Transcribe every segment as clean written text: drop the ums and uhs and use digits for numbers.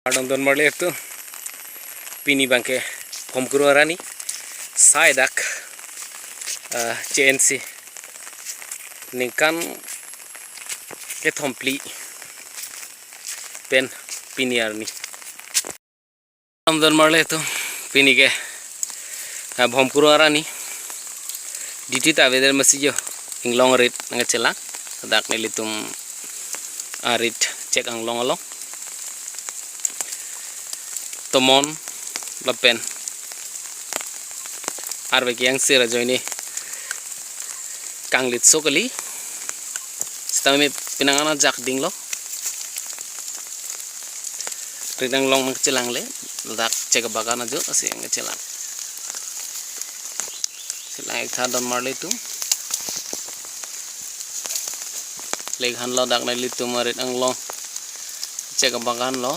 Adon marle itu pini bangke pomkuru arani saidak CNC ningkan ke thompli pen pini arni Adon marle itu pini ke pomkuru arani diti tabeder masijo inglong rit ngecela dak nilitum arit cek ang long tomon lapen arbe yang sira joini kanglit sokali stame pinangana jak ding lo ridang long ngecelang le dak cek bagana jo ase ngecelang selang ek thadon marle tu leghan lo dak nali tu marit ang long cek bagan lo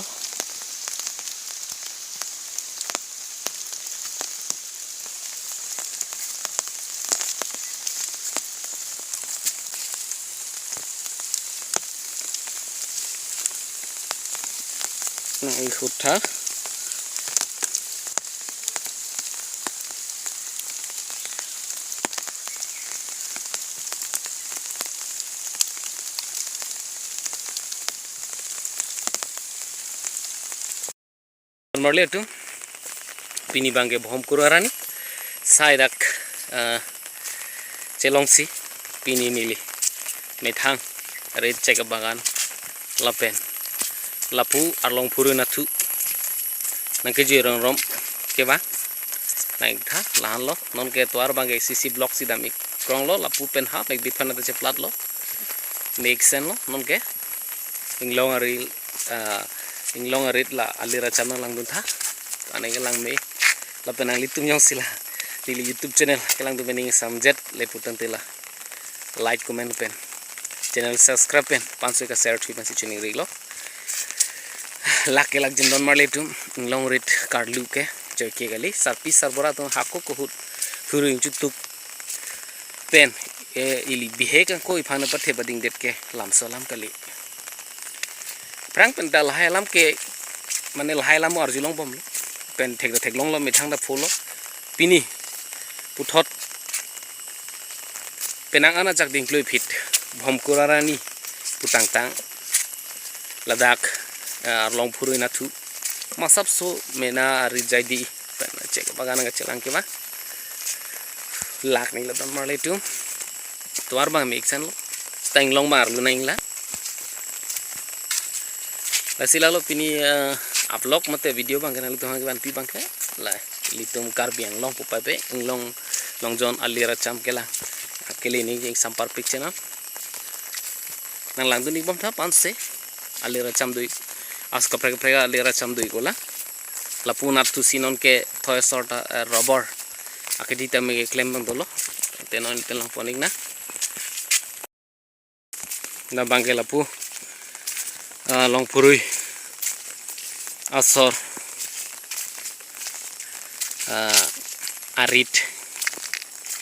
nah ikutha marle tu pini bangke bhom kurarani saidak celongsi pini nili methang red cek bagan lapen lapu arlong puru natu nangke jirong rom ke ba naik tha lahan lo non ke tuar bangke CC block si dami krong lo lapu pen ha mek dipana te plat lo make sen lo non ke inglong arit la alira channel lang dun tha ane ke lang me la penang litum nyong sila di YouTube channel ke lang du bening samjet le putan tela like comment pen channel subscribe pen 500 ka share thui pansi chini ri lo lak jindon marle tu long rit karlu ke joy ke gali sarpi sarbora tu hako ko huru YouTube pen ili bihe kan ko ifana pathe bading det ke lam salam kali prang pen dal hailam ke mane hailam arjulong bom pen theklong lo mithang da phulo pini puthot penang ana jak ding kloi fit bhomkurarani putang tang ladak arlong phurui nathu masap so mena rijai di pen cek bagana ga chelang ke ba lak ning la don marle tu tuar bang mixan lo stang long mar lu naing la sila lo pini upload mate video bang kana lu tuang ban pi bang ke la litum kar biang long pupai pe long jon alira cham kela akele ni jeng sampar picture na nang lang du ni bom tha pan se alira cham dui as ka prega alira cham dui kola la punat tu sinon ke thoy sorta rubber akedi ta me claim bang dolo tenon telang ponik na bangke la pu long purui asor arit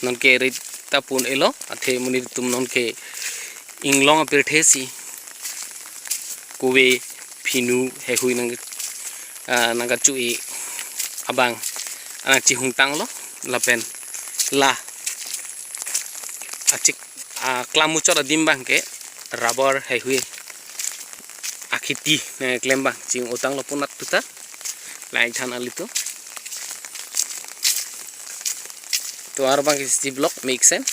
non ke rit tapun elo athe munir tum non ke inglong apirthesi kuwe phinu he hui nang naga chui abang anak cihung tang lo lapen la acik klamu chora dimbang ke rubber he hui akhiti klembang cing utang lo punat tuta lain than alitu to arbang sti block make sense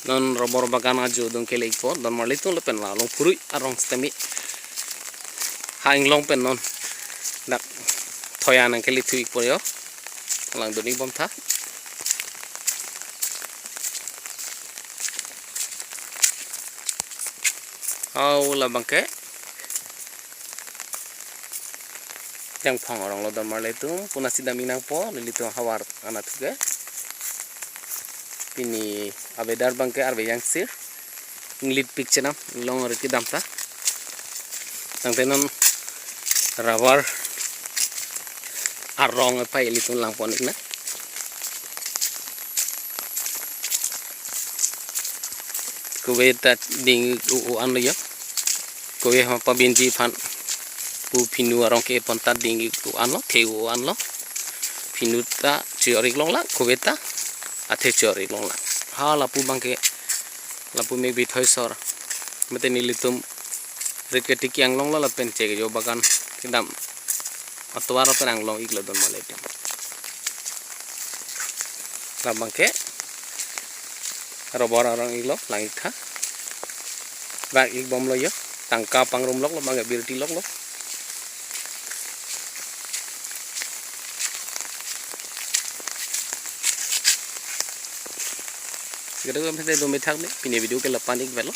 non robor bagana jo dong kele ipo don marlitu lo pen la long purui arong stemi haing long pen non dak thoya nang kele thu ipo yo lang doni bom tha au la bangke yang phang orang lo don marle tu punasi daminang po lilitu hawar anak tuge pini abedar bangke arbe yang sir nglit picture nam long reki damta tang tenon rubber arong pa litu lang ponik na kuwe ta ding u an lo yo kuwe ha pa binji phan lapu pinu arong ke ponta dingi ku anlo theu anlo pinu ta chiori long la kubeta athe chiori long la ha lapu bangke lapu me bit hoi sor mete nilitum reketi ki anglong la pen che jo bagan kidam atwaro pen anglong iklo don maletem la bangke robor arong iklo langit tha bag ik bom lo yo tangka pangrum lok lo bangke birti lok lo Kita mesti do methak ni pini video ke lapan ik velo